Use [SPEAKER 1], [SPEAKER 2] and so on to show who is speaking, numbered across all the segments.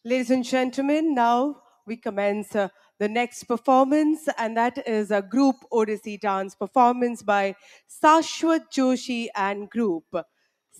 [SPEAKER 1] Ladies and gentlemen, now we commence the next performance, and that is a group Odissi dance performance by Sashwat Joshi and group.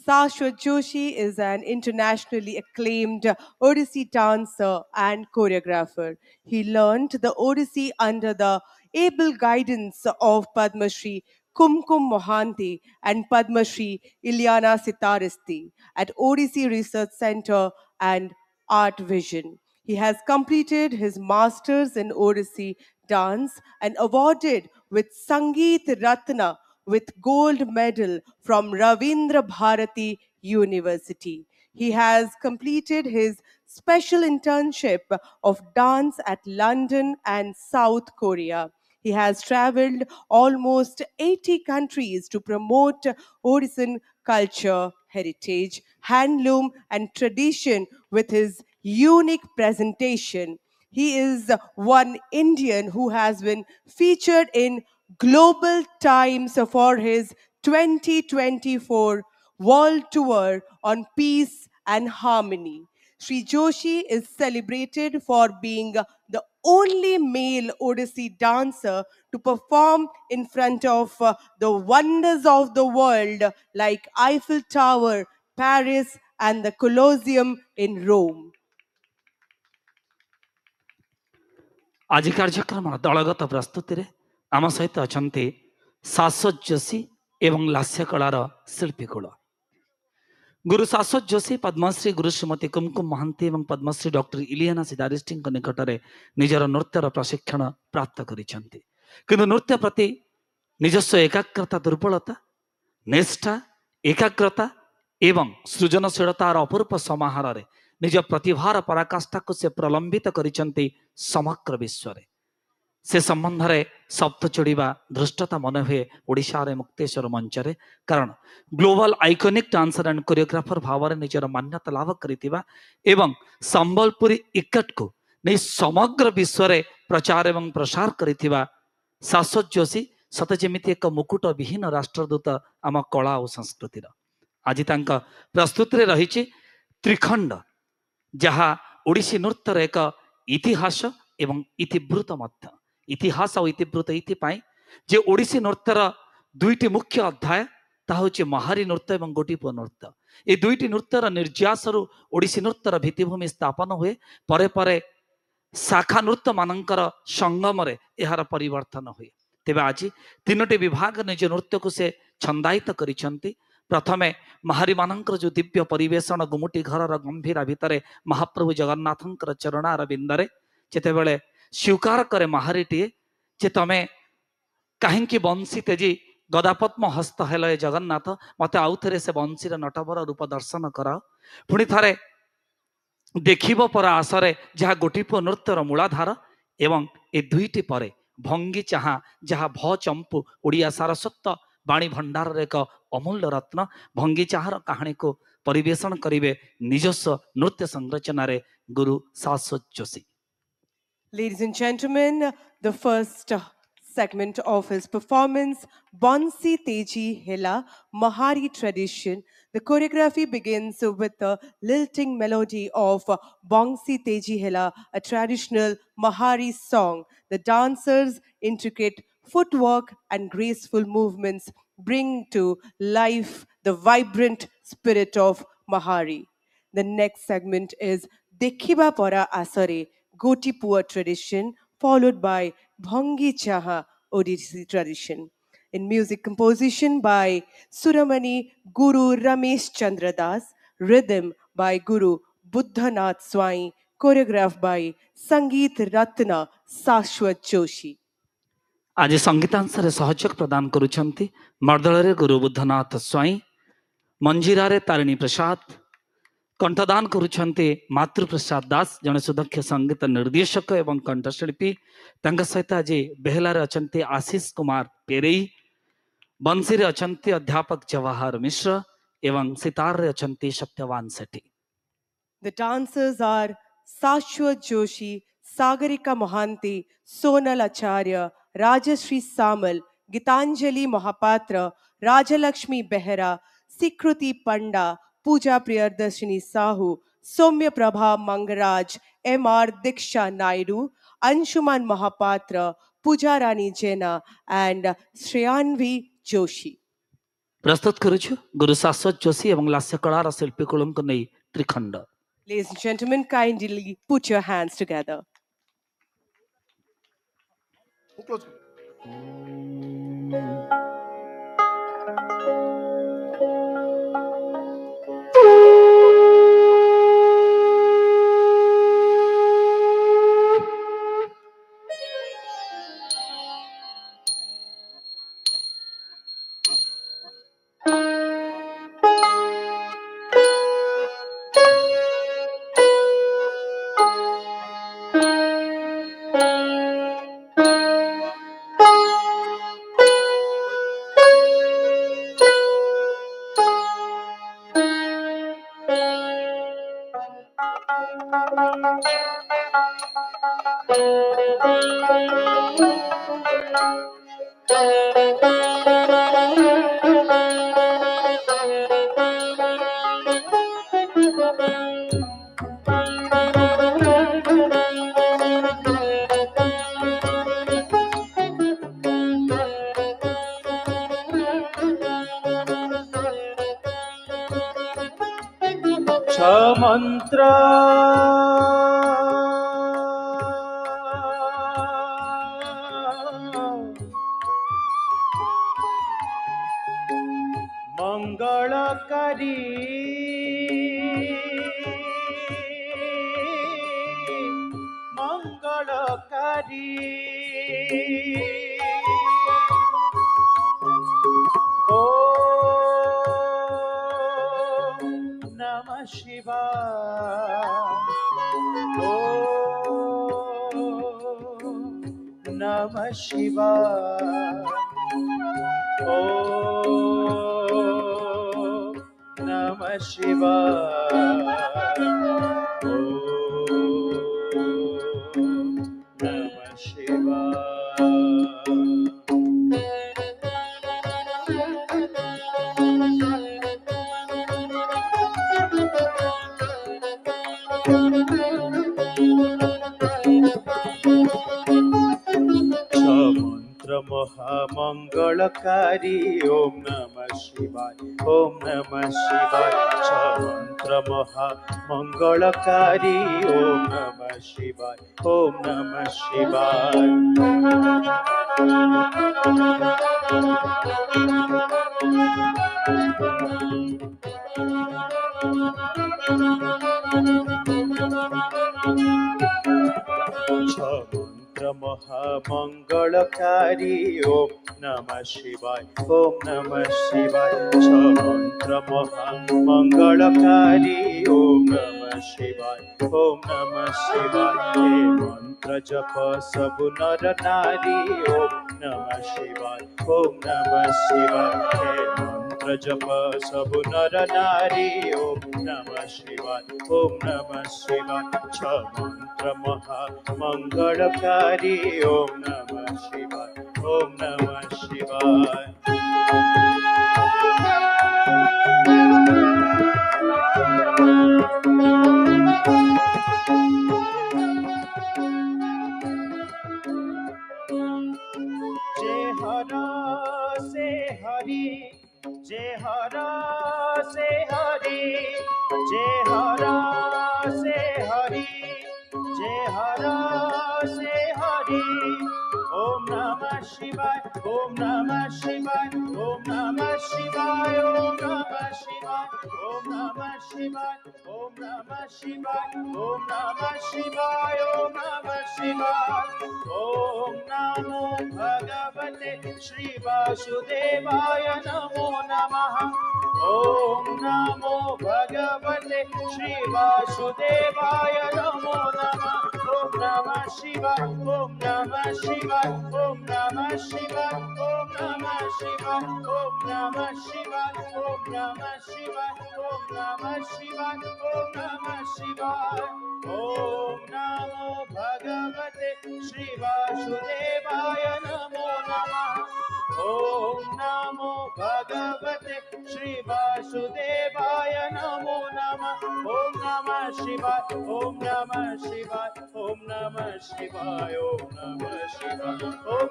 [SPEAKER 1] Sashwat Joshi is an internationally acclaimed Odissi dancer and choreographer. He learned the Odissi under the able guidance of Padma Shri Kumkum Mohanty and Padma Shri Ilyana Sitaristi at Odissi Research Center and Art Vision. He has completed his masters in Odissi dance and awarded with Sangeet Ratna with gold medal from Ravindra Bharati University. He has completed his special internship of dance at London and South Korea. He has traveled almost 80 countries to promote Odissan culture, heritage, handloom, and tradition with his unique presentation. He is one Indian who has been featured in Global Times for his 2024 World Tour on Peace and Harmony. Sri Joshi is celebrated for being the only male Odissi dancer to perform in front of the wonders of the world like Eiffel Tower, Paris, and the Colosseum in Rome.
[SPEAKER 2] ଆଜି କାର୍ଯ୍ୟକ୍ରମର ଦଳଗତ ପ୍ରସ୍ତୁତିରେ ଆମ ସହିତ ଅଛନ୍ତି ଶାଶ୍ୱତ ଯୋଶୀ ଏବଂ ଲାସ୍ୟ କଳାର ଶିଳ୍ପୀ କୁଳ। ଗୁରୁ ଶାଶ୍ୱତ ଯୋଶୀ ପଦ୍ମଶ୍ରୀ ଗୁରୁ ଶ୍ରୀମତୀ କୁମକୁମ ମହାନ୍ତି ଏବଂ ପଦ୍ମଶ୍ରୀ ଡକ୍ଟର ଇଲିଆନା ସିଦାରିଷ୍ଟିଙ୍କ ନିକଟରେ ନିଜର ନୃତ୍ୟର ପ୍ରଶିକ୍ଷଣ ପ୍ରାପ୍ତ କରିଛନ୍ତି। କିନ୍ତୁ ନୃତ୍ୟ ପ୍ରତି ନିଜସ୍ୱ ଏକାଗ୍ରତା ଦୁର୍ବଳତା, ନିଷ୍ଠା, ଏକାଗ୍ରତା ଏବଂ ସୃଜନଶୀଳତାର ଅପୂର୍ବ ସମାହାରରେ ନିଜ ପ୍ରତିଭାର ପରାକାଷ୍ଠାକୁ ସେ ପ୍ରଲମ୍ବିତ କରିଛନ୍ତି ସମଗ୍ର ବିଶ୍ୱରେ। ସେ ସମ୍ବନ୍ଧରେ ଶବ୍ଦ ଯୋଡ଼ିବା ଧୃଷ୍ଟତା ମନେ ହୁଏ ଓଡ଼ିଶାରେ ମୁକ୍ତେଶ୍ୱର ମଞ୍ଚରେ, କାରଣ global iconic dancer and choreographer ଭାବରେ ନିଜର ମାନ୍ୟତା ଲାଭ କରିଥିବା ଏବଂ ସମ୍ବଲପୁରୀ ଇକଟକୁ ନେଇ ସମଗ୍ର ବିଶ୍ୱରେ ପ୍ରଚାର ଏବଂ ପ୍ରସାର କରିଥିବା ଶାଶ୍ୱତ ଯୋଶୀ ସତେ ଯେମିତି ଏକ ମୁକୁଟ ବିହୀନ ରାଷ୍ଟ୍ରଦୂତ ଆମ କଳା ଓ ସଂସ୍କୃତିର। ଆଜି ତାଙ୍କ ପ୍ରସ୍ତୁତିରେ ରହିଛି ତ୍ରିଖଣ୍ଡ, ଯାହା ଓଡ଼ିଶୀ ନୃତ୍ୟର ଏକ ଇତିହାସ ଏବଂ ଇତିବୃତ୍ତ ମଧ୍ୟ। ଇତିହାସ ଓ ଇତିବୃତ୍ତ ଏଇଥିପାଇଁ ଯେ ଓଡ଼ିଶୀ ନୃତ୍ୟର ଦୁଇଟି ମୁଖ୍ୟ ଅଧ୍ୟାୟ, ତାହା ହେଉଛି ମହାରୀ ନୃତ୍ୟ ଏବଂ ଗୋଟିପୁଅ ନୃତ୍ୟ। ଏ ଦୁଇଟି ନୃତ୍ୟର ନିର୍ଯାସରୁ ଓଡ଼ିଶୀ ନୃତ୍ୟର ଭିତ୍ତିଭୂମି ସ୍ଥାପନ ହୁଏ। ପରେ ପରେ ଶାଖା ନୃତ୍ୟମାନଙ୍କର ସଙ୍ଗମରେ ଏହାର ପରିବର୍ତ୍ତନ ହୁଏ। ତେବେ ଆଜି ତିନୋଟି ବିଭାଗ ନିଜ ନୃତ୍ୟକୁ ସେ ଛନ୍ଦାୟିତ କରିଛନ୍ତି। ପ୍ରଥମେ ମହାରୀମାନଙ୍କର ଯେଉଁ ଦିବ୍ୟ ପରିବେଷଣ, ଗୁମୁଟି ଘରର ଗମ୍ଭୀରା ଭିତରେ ମହାପ୍ରଭୁ ଜଗନ୍ନାଥଙ୍କର ଚରଣାର ବିନ୍ଦରେ ଯେତେବେଳେ ସ୍ୱୀକାର କରେ ମହାରୀଟିଏ ଯେ ତମେ କାହିଁକି ବଂଶୀ ତେଜି ଗଦାପଦ୍ମ ହସ୍ତ ହେଲ ଏ ଜଗନ୍ନାଥ, ମୋତେ ଆଉ ଥରେ ସେ ବଂଶୀର ନଟବର ରୂପ ଦର୍ଶନ କରାଅ। ପୁଣି ଥରେ ଦେଖିବ ପର ଆସରେ, ଯାହା ଗୋଟିପୁଅ ନୃତ୍ୟର ମୂଳାଧାର। ଏବଂ ଏ ଦୁଇଟି ପରେ ଭଙ୍ଗୀ ଚାହା, ଯାହା ଭ ଚମ୍ପୁ ଓଡ଼ିଆ ସାରସ୍ୱତ ବାଣୀ ଭଣ୍ଡାରର ଏକ ଅମୂଲ୍ୟ ରତ୍ନ। ଭଙ୍ଗୀ ଚାହାର କାହାଣୀକୁ ପରିବେଷଣ କରିବେ ନିଜସ୍ୱ ନୃତ୍ୟ ସଂରଚନାରେ ଗୁରୁ ଶାଶ୍ୱତ Joshi.
[SPEAKER 1] Ladies and gentlemen, the first segment of his performance, Bansi Teji Hela, Mahari tradition. The choreography begins with the lilting melody of Bansi Teji Hela, a traditional Mahari song. The dancers' intricate footwork and graceful movements bring to life the vibrant spirit of Mahari. The next segment is Dekhiba Pora Asare, Gotipua tradition, followed by Bhangi Chaha Odissi tradition. In music composition by Suramani Guru Ramesh Chandra Das, rhythm by Guru Buddhanath Swai, choreographed by Sangeet Ratna Sashwat Joshi.
[SPEAKER 2] ଆଜି ସଙ୍ଗୀତାଂଶରେ ସହଯୋଗ ପ୍ରଦାନ କରୁଛନ୍ତି ମର୍ଦ୍ଦଳରେ ଗୁରୁ ବୁଦ୍ଧନାଥ ସ୍ୱାଇଁ, ମଞ୍ଜିରାରେ ତାରିଣୀ ପ୍ରସାଦ, କଣ୍ଠଦାନ କରୁଛନ୍ତି ମାତୃପ୍ରସାଦ ଦାସ, ଜଣେ ସୁଦକ୍ଷ ସଙ୍ଗୀତ ନିର୍ଦ୍ଦେଶକ ଏବଂ କଣ୍ଠଶିଳ୍ପୀ। ତାଙ୍କ ସହିତ ଆଜି ବେହେଲାରେ ଅଛନ୍ତି ଆଶିଷ କୁମାର ପେରେଇ, ବଂଶୀରେ ଅଛନ୍ତି ଅଧ୍ୟାପକ ଜବାହର ମିଶ୍ର ଏବଂ ସିତାରରେ ଅଛନ୍ତି Satyaban Sethi.
[SPEAKER 1] The dancers are Sashwat Joshi, Sagarika Mohanty, Sonal Acharya, Rajashri Samal, Gitanjali Mahapatra, Rajalakshmi Behera, Sikruti Panda, Pooja Priyadarshini Sahu, Soumya Prabha Mangaraj, M.R. Diksha Naidu, Anshuman Mahapatra, Pooja Rani Jena, and Shreyanvi Joshi.
[SPEAKER 2] प्रस्तुत करुछु गुरु शाश्वत जोशी एवं लास्य colour शिल्पी कुलंक नै Trikhand.
[SPEAKER 1] Ladies and gentlemen, kindly put your hands together.
[SPEAKER 3] मंत्र मंगलकारी मंगलकारी Namah Shivaya. Om Namah Shivaya. Om Namah Shivaya. महामंगलकारी ओम नमः शिवाय ओम नमः शिवाय मंत्र महामंगलकारी ओम नमः शिवाय ओम नमः शिवाय महामंगलकारी ओम नमः शिवाय ओम नमः शिवाय मंत्र महामंगलकारी ओम नमः शिवाय ओम नमः शिवाय हे मंत्र जप सब नर नारी ओम नमः शिवाय ओम नमः शिवाय हे मंत्र जप सब नर नारी ओम नमः शिवाय ओम नमः शिवाय मंत्र महामंगलकारी ओम नमः शिवाय ओम नमः शिवाय जय हरा से हरि जय हरा से हरि जय हरा से हरि जय हरा से हरि ओम नमः शिवाय ओम नमः शिवाय ओम नमः शिवाय ओम नमः शिवाय ओम नमः शिवाय ओम नमः शिवाय ओम नमः शिवाय ओम नमः शिवाय ओम नमो भगवते श्री वासुदेवाय नमो नमः ओम नमो भगवते श्री वासुदेवाय नमो नमः ओम नमः शिवाय ओम नमः शिवाय ओम नमः शिवाय ओम नमः शिवाय ओम नमः शिवाय ओम नमः शिवाय ओम नमः शिवाय ओम नमः शिवाय ओम नमो भगवते श्री वासुदेवाय नमो नमः ओम नमो भगवते श्री वासुदेवाय नमो नमः Om Namah Shivaya, Om Namah Shivaya, Om Namah Shivaya, Om Namah Shivaya, Om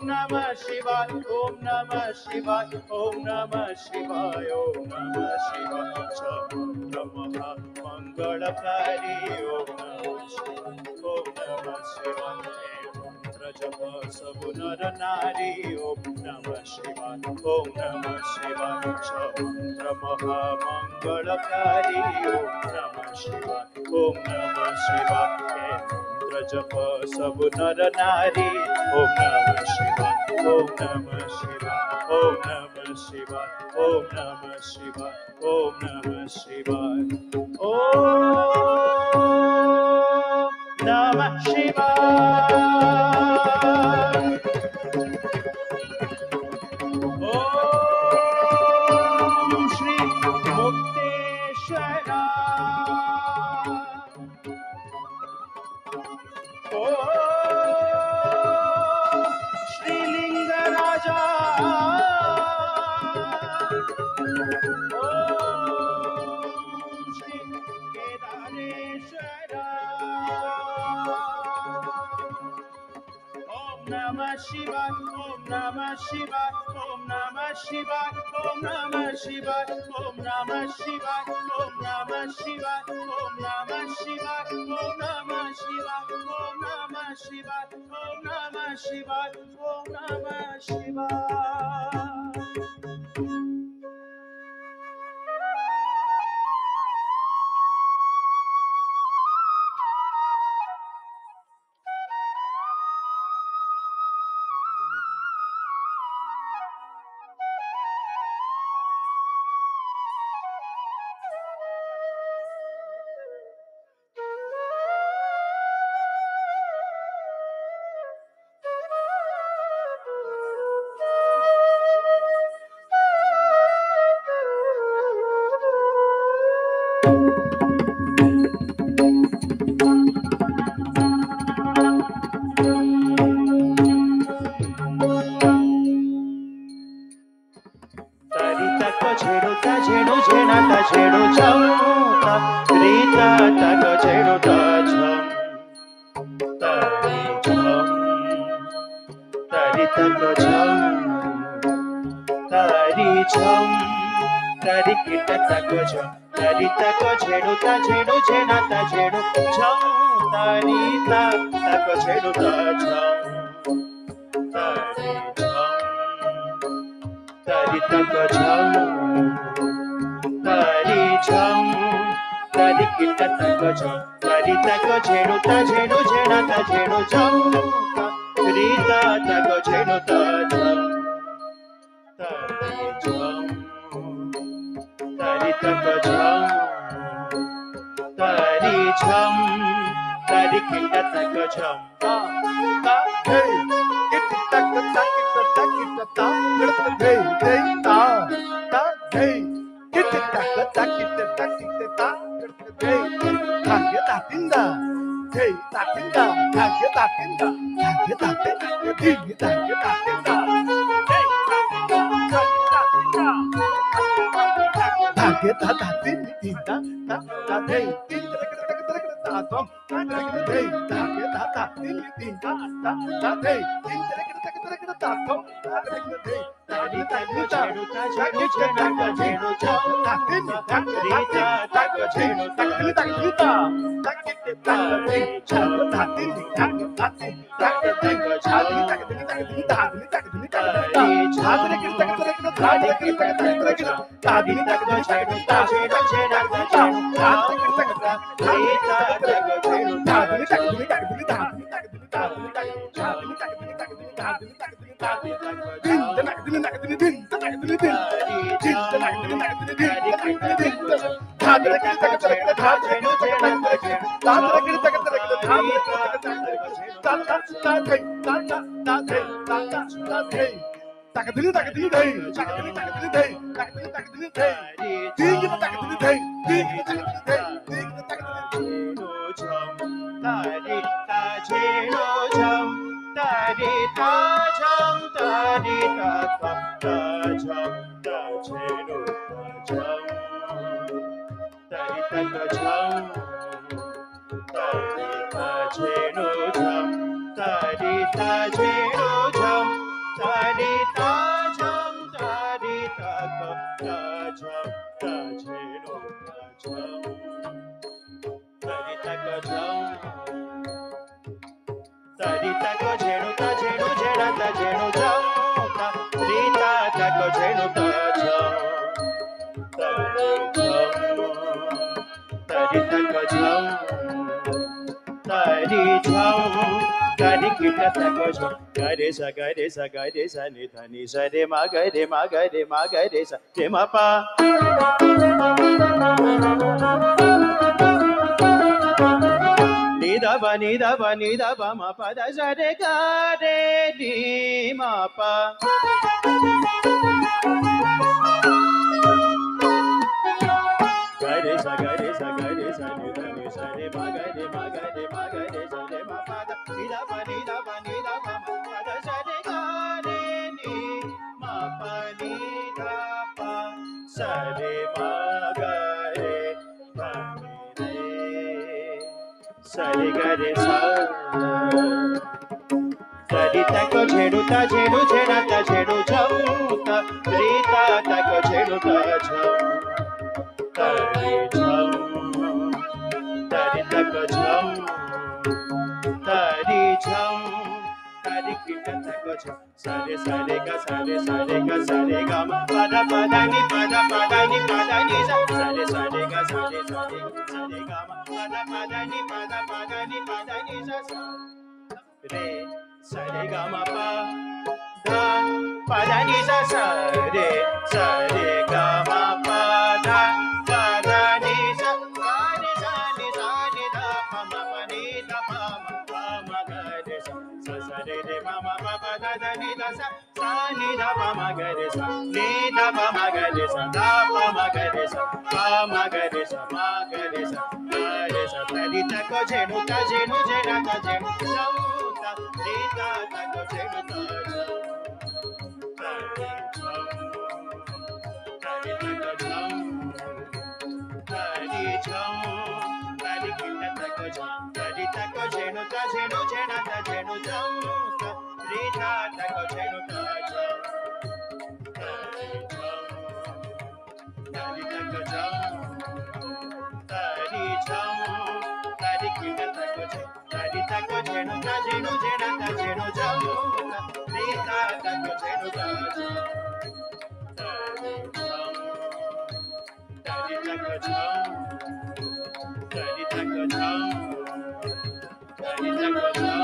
[SPEAKER 3] Namah Shivaya, Om Namah Shivaya, Om Namah Shivaya, Chandra Maha Mangalakari, Om Namah Shivaya, Om Namah Shivaya. Japa sabu nar nari Om Namah Shivaya, Om Namah Shivaya, Chandra Maha Mangalakari, Om Namah Shivaya, Om Namah Shivaya. Japa sabu nar nari Om Namah Shivaya, Om Namah Shivaya, Om Namah Shivaya, Om Namah Shivaya, Om Namah Shivaya, Om Namah Shivaya. Om Shri Mukteshwara. Om Shri Lingaraja. Om Shri Kedareshwara. Om Namah Shivaya, Om Namah Shivaya, Om Namah Shivaya, Om Namah Shivaya, Om Namah Shivaya, Om Namah Shivaya, Om Namah Shivaya, Om Namah Shivaya, Om Namah Shivaya, Om Namah Shivaya, Om Namah Shivaya. Jam झेनु झम तारी ता झेनु झम तारी ता झम तारी ता कम ता झम ता झेनु ता झम तारी ता क झम तारी ता क झेनु झेड़ा ता झेनु झम ता री ता ता क झेनु ता झम तारी झम तारी ता क झम तारी झम तारी किटा ता क झम गरे सा नि धा नि सा रे मा ग रे मा ग रे मा ग रे सा रे मा पा नि धा बा मा पा दा सा रे ग रे नि मा पा गरे सा नि धा नि सा रे मा ग रे मा ग रे मा ग रे सा रे मा पा दा नि धा बा मा पा दा सा रे ग रे नि मा पा नि धा पा सा रे मा ग रे धा नि रे सा रे ग रे सा तारी ता को झेनु झेड़ा ता झेनु झम ता री ता ता को झेनु ता झम तारी झम तारी ता को झम तारी झम तारी किटा ता को झम सारे गा मा पादा नि सा सारे गा मा पादा नि सा रे सारे गा मा पा धा पादा नि सा रे गा मा पा धा पादा नि सा नि धा पा मा पा नि धा पा मा ग रे सा सा रे रे मा मा पा पा धा धा नि धा सा नि धा पा मा ग रे सा नि धा पा मा ग रे सा धा पा मा ग रे सा पा मा ग रे सा मा ग रे सा तारी ता को झेनु झेड़ा ता झेनु झम ता री ता ता को झेनु ता झम तारी झम तारी ता को झम तारी झम तारी किटा ता को झम तारी ता को झेनु झेड़ा ता झेनु झम ता री ता ता को झेनु ता झम तारी झम तारी ता को झम तारी झम तारी किटा ता को झम तारी ता को झेनु झेड़ा ता झेनु झम री ता ता को झेनु ता झम तारी झम तारी ता को झम तारी ता को झम तारी ता को झम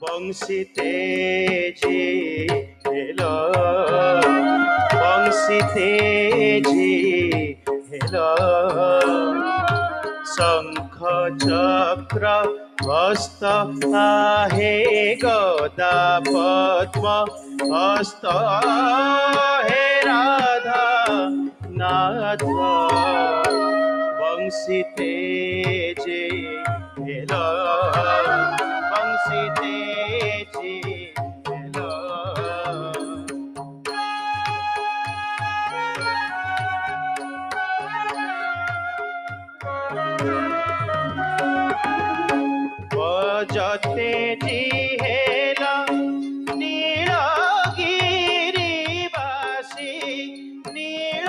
[SPEAKER 3] बंशी तेजी हेलो बंशी तेजी हेलो शंख चक्र हस्त आहे गदा पद्म हस्त हे राधा नाथ बंशी तेजी हेलो बंशी तेजी हेलो तेजी हेला नीलगिरिवासी नीलगिरिवासी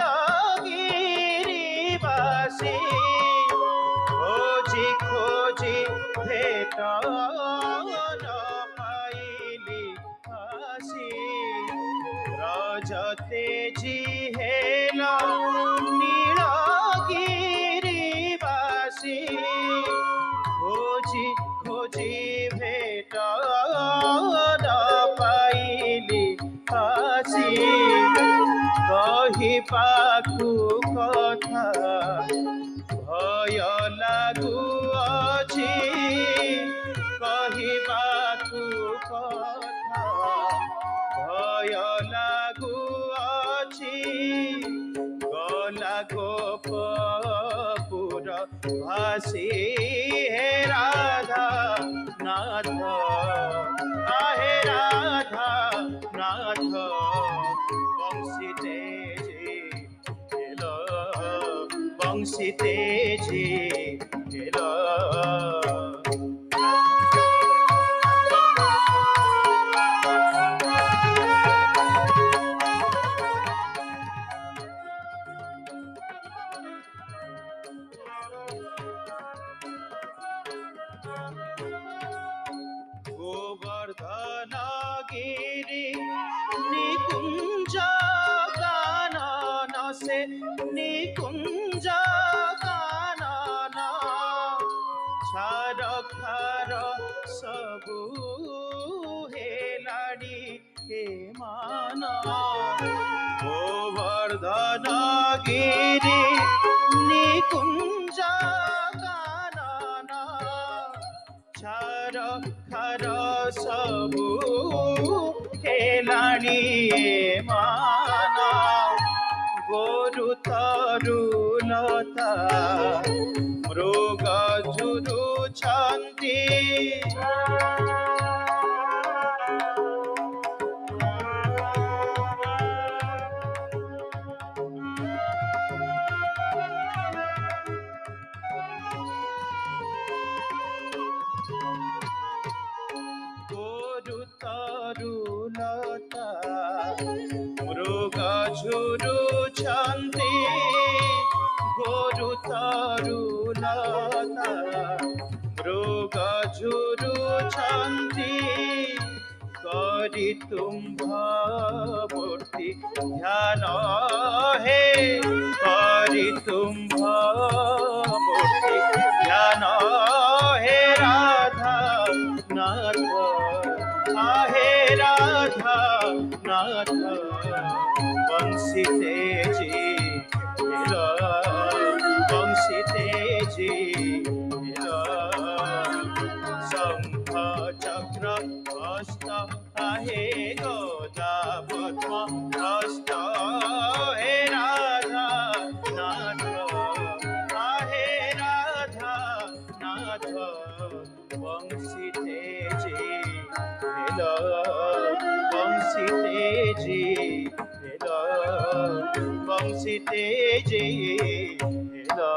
[SPEAKER 3] खोजी खोजी भेट न पाइली आसी रज तेजी हेला नीलगिरिवासी खोजी खोजी भेट न पाइली आसी कहिबाकु कथा भय लागुअछि कहिबाकु कथा भय लागुअछि गला गोपपुर भासी हे राधा नाथ आहे राधा नाथ बंशी तेजी हेलो बंशी तेजी हेलो गोवर्धनगिरि निकुञ्ज कानन से निकुञ्ज कानन छार खार सबु हेलाडी हे मान गोवर्धनगिरि निकुञ्ज कानन छार खार सबु हेलाडी मान गोरु तरु लता मृग झुरु छन्ति गोरु तरु लता मृग झुरु छन्ति गोरु तरु लता मृग झुरु छन्ति करि तुम्भ मूर्ति ध्यान हे करि तुम्भ मूर्ति ध्यान हे राधा नाथ आहे राधा नाथ बंशी तेजी हेलो बंशी तेजी हेलो शंख चक्र हस्त आहे गदा पद्म हस्त हे राधा नाथ आहे राधा नाथ बंशी तेजी हेलो बंशी तेजी हेलो बंशी तेजी हेलो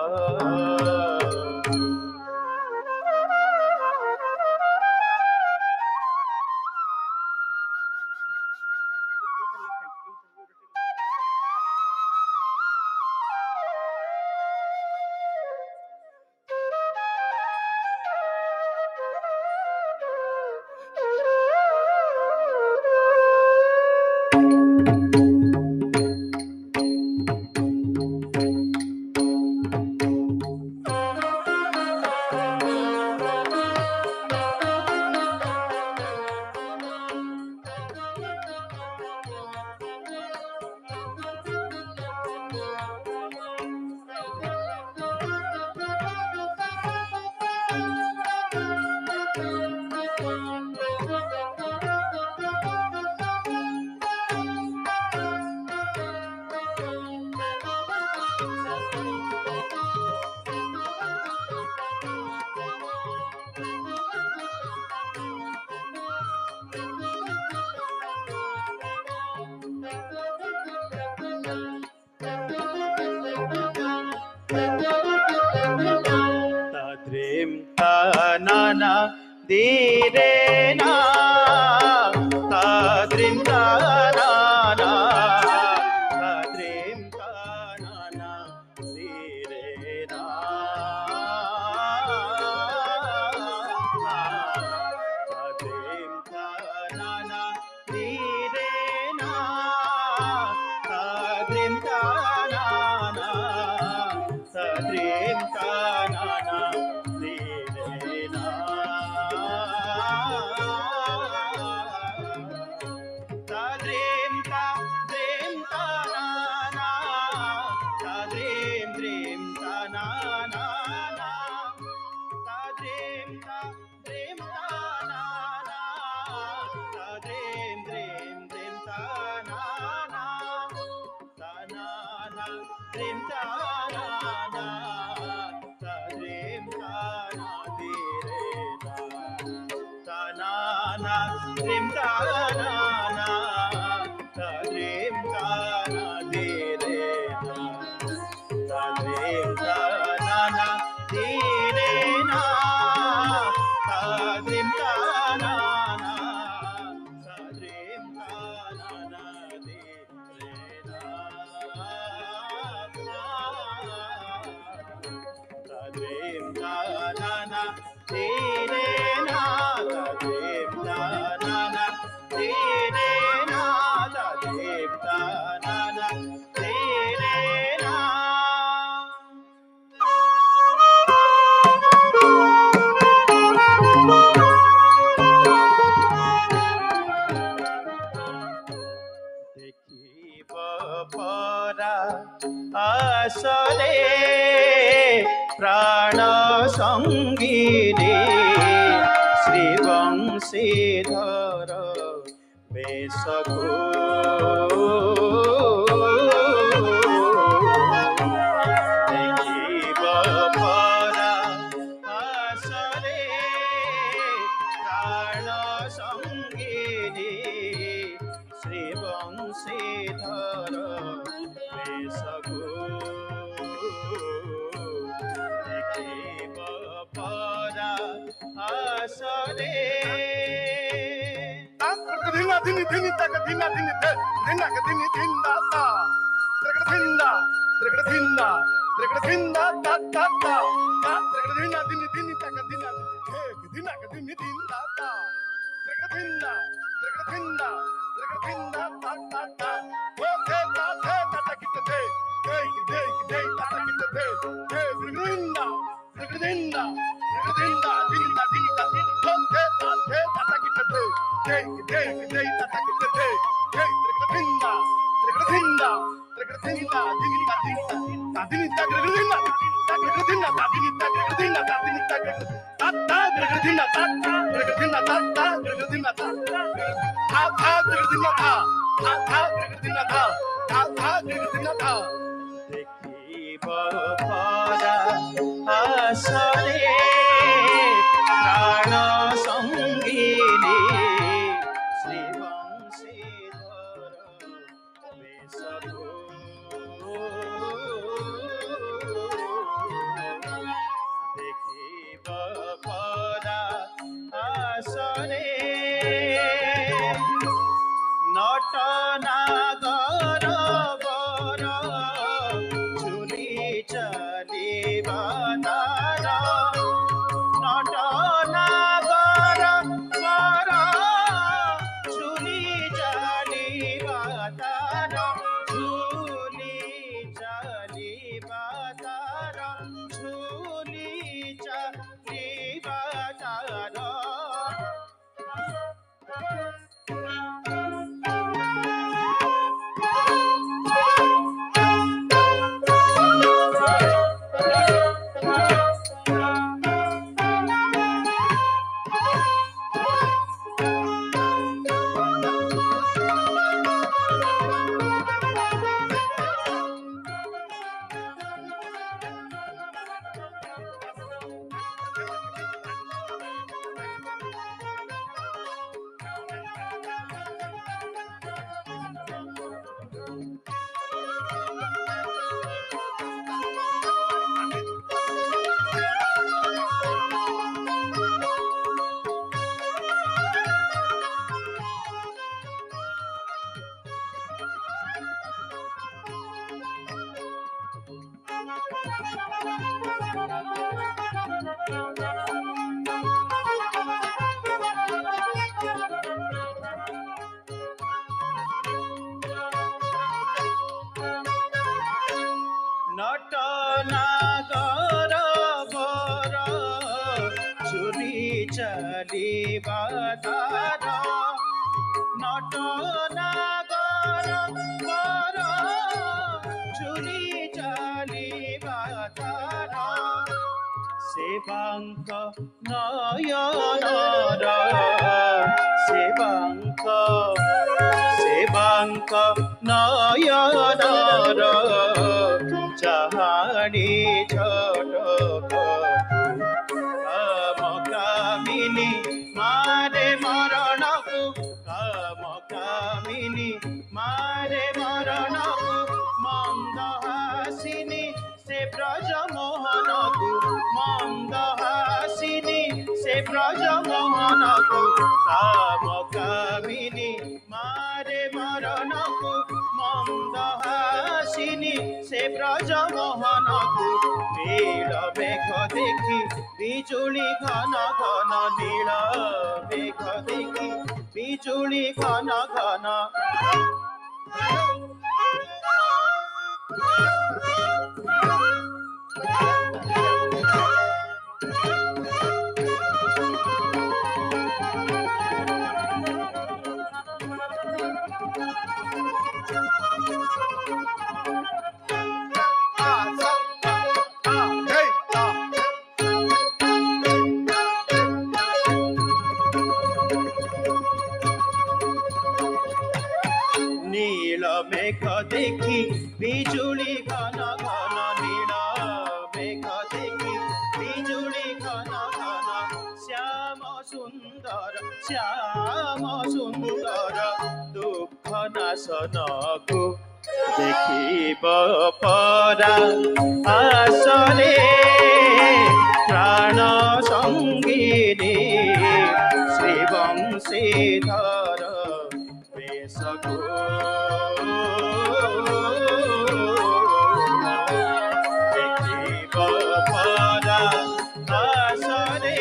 [SPEAKER 3] धीरे ना ताद्रिम ताना ताद्रिम ताना धीरे ना ताद्रिम ताना धीरे ना ताद्रिम ताना ताद्रिम ताना धीरे ना ताद्रिम ताद्रिम ताना ताद्रिम द्रिम ताना ताद्रिम ताद्रिम ताना ताद्रिम द्रिम द्रिम ताना ताना द्रिम ताना ताद्रिम ताना धीरे ताना द्रिम ताना ताद्रिम ताना धीरे ताद्रिम ताना धीरे ना ताद्रिम ताना ताद्रिम ताना धीरे ना ताद्रिम ताना धीरे ना ताद्रिम ताना धीरे ना ताद्रिम ताना धीरे ना ଦେଖିବ ପରା ଆସରେ ପ୍ରାଣ ସଙ୍ଗିନୀ ଶ୍ରୀ ବଂଶୀଧର ବେଶକୁ ଦେଖିବ ପରା ଆସରେ ପ୍ରାଣ ସଙ୍ଗିନୀ ଶ୍ରୀ ବଂଶୀଧର ବେଶକୁ ଦେଖିବ ପରା ଆସରେ
[SPEAKER 4] Dina dini dini taka dina dini te dina ka dini dinda ta trigger dinda ta ta ta ta trigger dina dini dini taka dina te dina ka dini dinda ta trigger dinda ta ta ta okay ta ta kita te te ta kita te dinda dinda dinda dini ta okay ta ta kita te Day, tata kita day. Trinda, dinda,
[SPEAKER 3] ଦେଖିବ ପରା ଆସରେ ପ୍ରାଣ ସଙ୍ଗିନୀ ଶ୍ରୀ ବଂଶୀଧର ବେଶକୁ ଦେଖିବ ପରା ଆସରେ not নাগর বর চুলি চালিবা তার not নাগর বর চুলি চালিবা তার চুলি চালিবা তার চুলি চালিবা তার नट नागर बर चुरी चलिबा तार नट नागर बर चुरी चलिबा तार सेवांक नयनर सेवांक नयनर चाहानी झटक कामकामिनी मारे मरणकु कामकामिनी मारे मरणकु मंदहासिनी से ब्रज मोहनकु मंदहासिनी से ब्रज मोहनकु कामकामिनी मारे मरणकु मंदहासिनी से ब्रज मोहनकु नील मेघ देखि बिजुली घन घन नील मेघ देखि बिजुली घन घन नील मेघ देखि बिजुली घन घन नील मेघ देखि बिजुली घन घन श्याम सुंदर दुख नाशनकु देखिब परा आसले प्राण संगिनी श्री वंशीधर बेसको देखिब परा आसले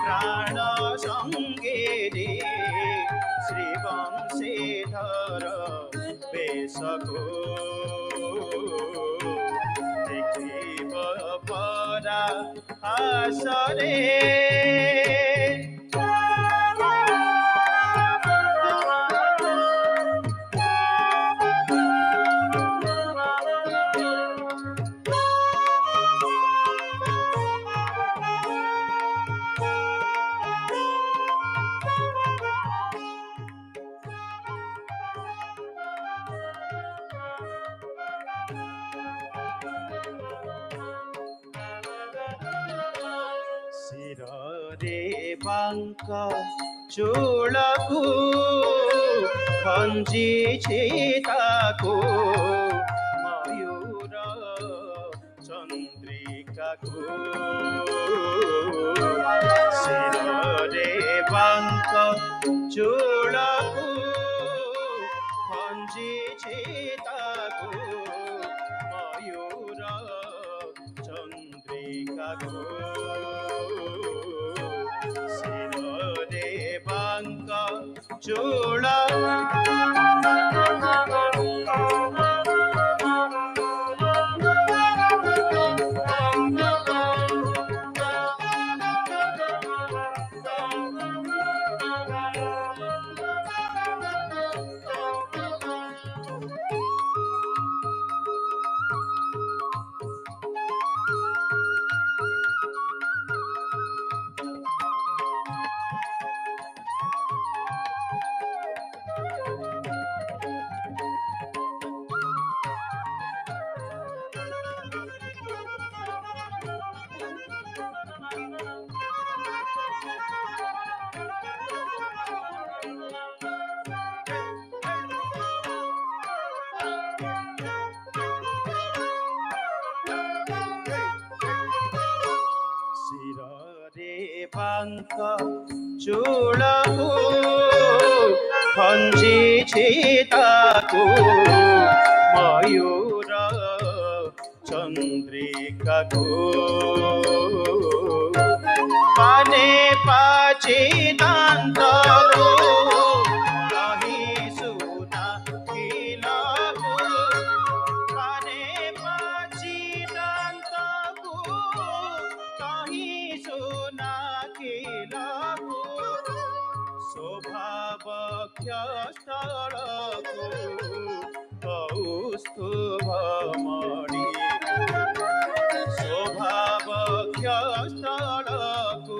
[SPEAKER 3] प्राण संगिनी श्री वंशीधर बेसको देखिब परा आसरे शिरे बांक चूलकु खंजी छीताकु मयूर चंद्रिकाकु शिरे बांक चूलकु खंजी छीताकु मयूर चंद्रिकाकु देवांक चूड़ा बांक चूलकु खंजी छीताकु मयूर चंद्र मन्त्रिकाको पाने पाचे दान्तको कहीं सुना खिलाको पाने पाचे दान्तको कहीं सुना खिलाको स्वभावख्य स्थलको कौस्तुभमणि स्वभावख्य स्थलको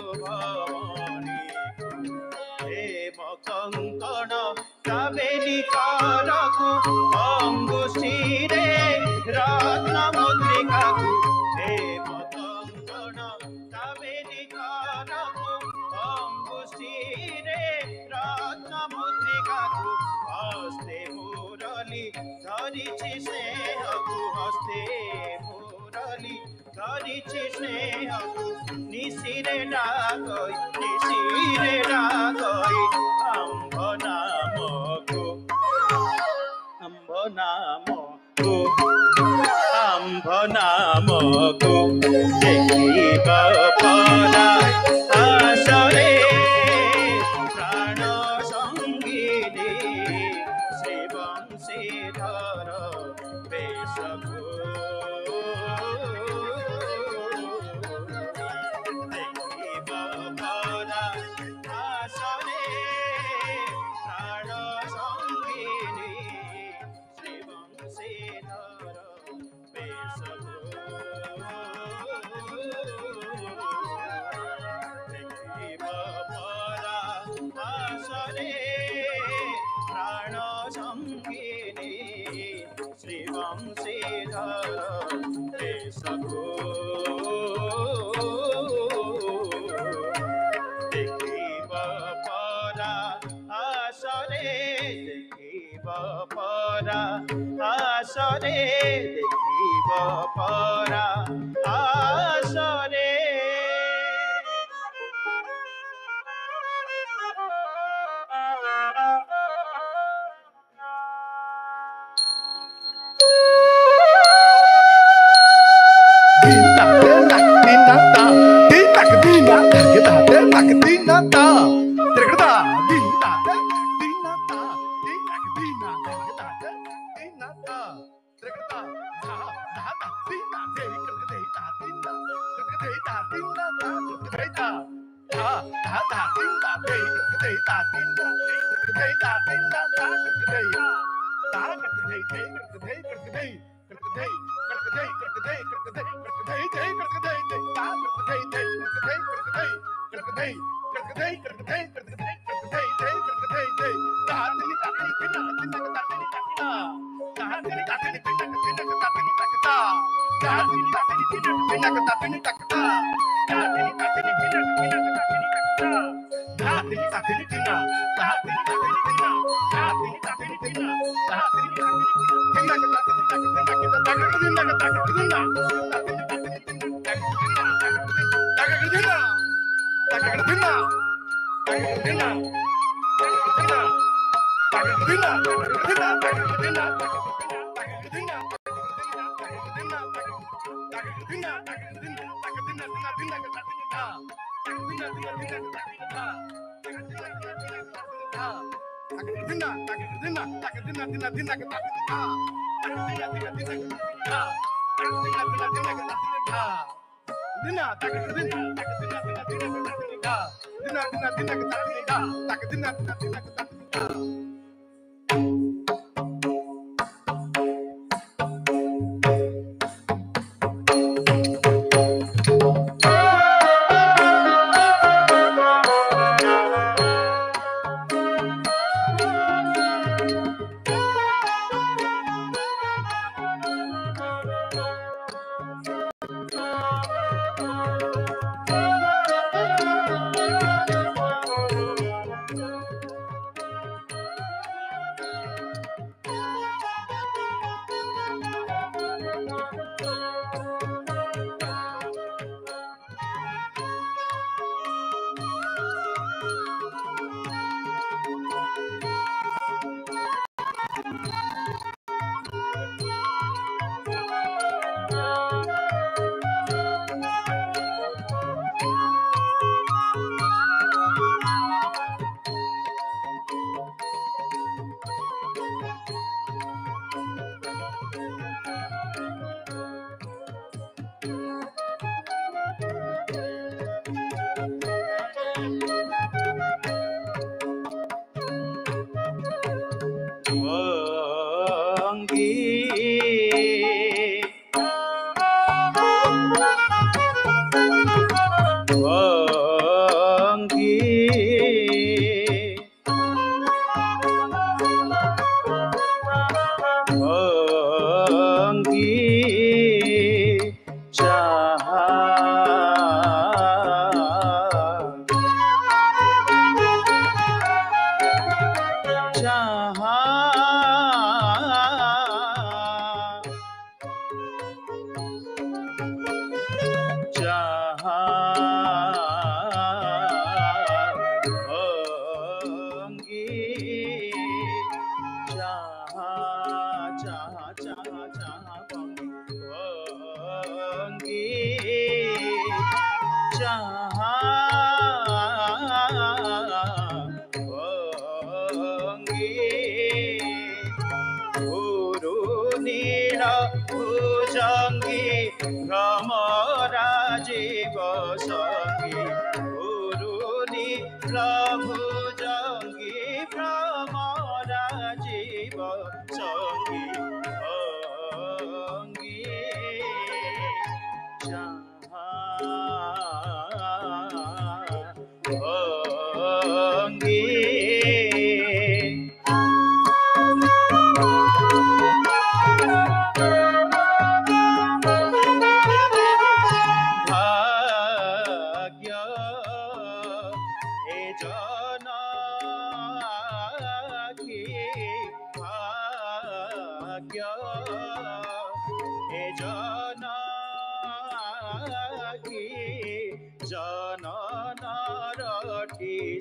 [SPEAKER 3] कौस्तुभमणि हेम कङ्कण कावेलिकारको अङ्गुष्ठीरे रत्नमुद्रिकाको हेम कङ्कण कावेलिकारको अङ्गुष्ठीरे रत्नमुद्रिकाको हस्ते मुरली धरिछि स्नेहको हस्ते मुरली धरिछि स्नेहको निशिरे डाकै अम्भ नामको देखिब परा आशरे प्राण सङ्गिनी श्रीवंशीधर बेशको देखिब परा आशरे प्राण सङ्गिनी श्रीवंशीधर बेशको देखिब परा आशरे प्राण सङ्गिनी श्रीवंशीधर बेशको देखिब परा आशरे देखिब परा आशरे देखिब परा आशरे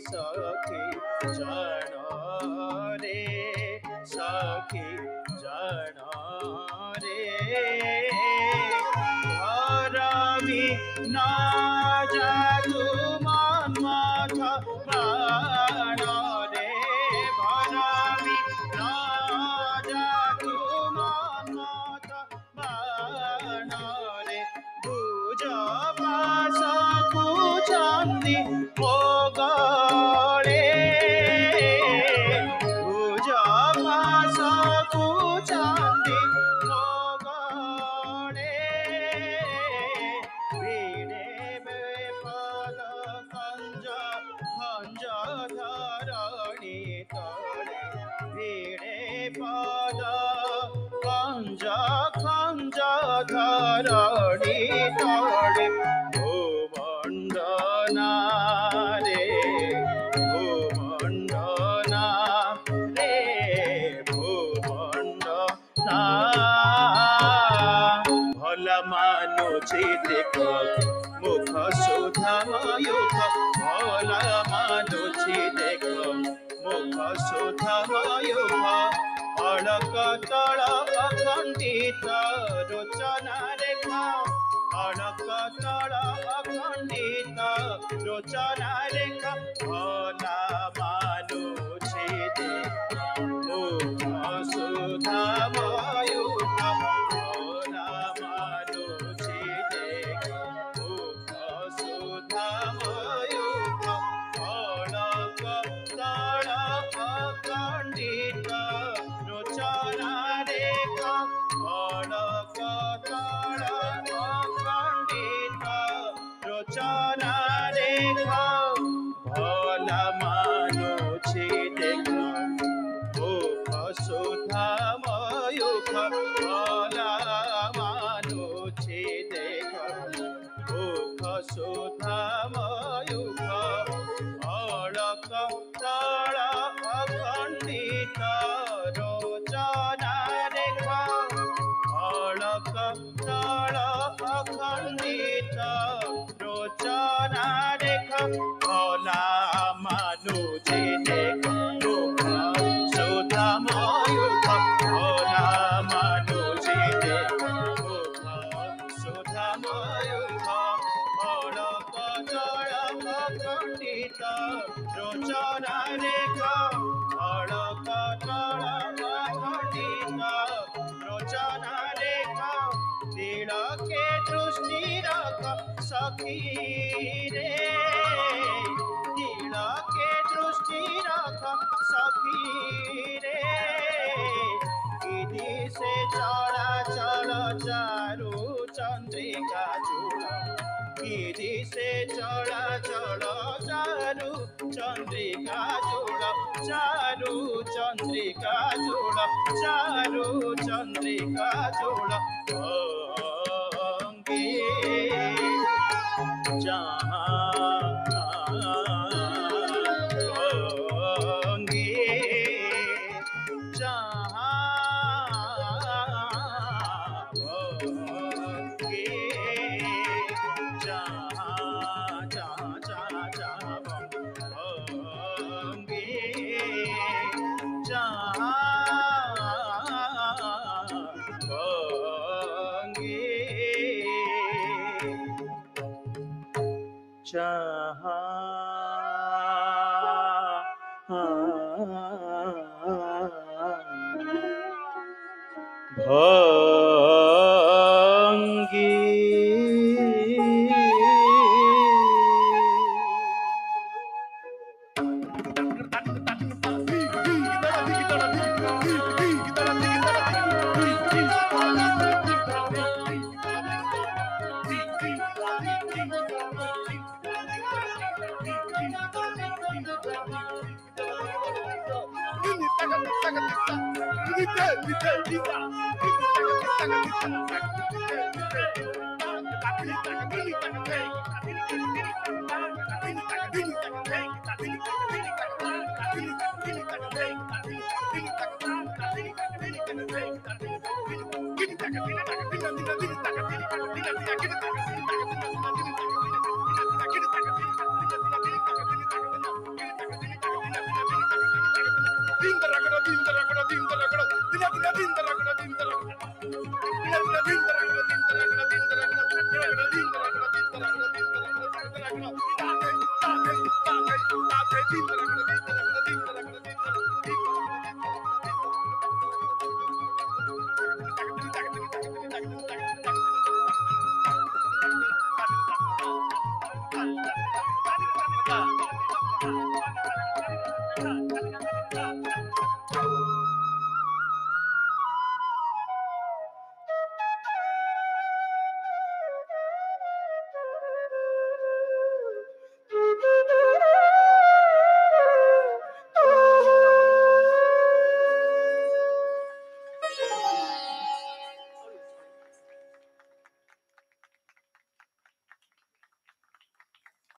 [SPEAKER 3] सखी जन रे सखी जन रे भरमी न जातु मन प्राण रे भरमी न जातु मन प्राण रे बुझ पास कुचंदी मोगले बुझ पास कुचंदी मोगले वीणे बेपद खंज खंज धरणी तले वीणे पद खंज खंज धरणी तले भूमंडना रे भूमंडना रे भूमंडना भल मानुछि देख मुख सुधा मयूख भल मानुछि देख मुख सुधा मयूख अड़क तल अखंडित रोचना रेखा अड़क तल अखंडित रोचना रेखा भला मानुछि देख मुख सुधा मयूख भला मानुछि देख मुख सुधा मयूख अड़क तल अखंडित रोचना रेखा अड़क तल अखंडित रोचना रेखा भला मानुछि देख मुख सुधा मयूख भला मानुछि देख मुख सुधा मयूख अड़क तल अखंडित रोचना रेखा अड़क तल अखंडित रोचना रेखा भला मानुछि देख मुख सुधा मयूख भला मानुछि देख मुख सुधा मयूख अड़क तल अखंडित रोचना रेखा अड़क तल अखंडित रोचना रेखा तिलके दृष्टि रख सखी रे तिलके दृष्टि रख सखी रे विधि से चला चल चारु चंद्रिका चूड़ विधि से चला चल चारु चंद्रिका चूड़ चारु चंद्रिका चूड़ चारु चंद्रिका चूड़ अंगी जहाँ अंगी
[SPEAKER 4] Dinda ragada, dinda ragada, dinda ragada, dinda dinda dinda ragada, dinda ragada.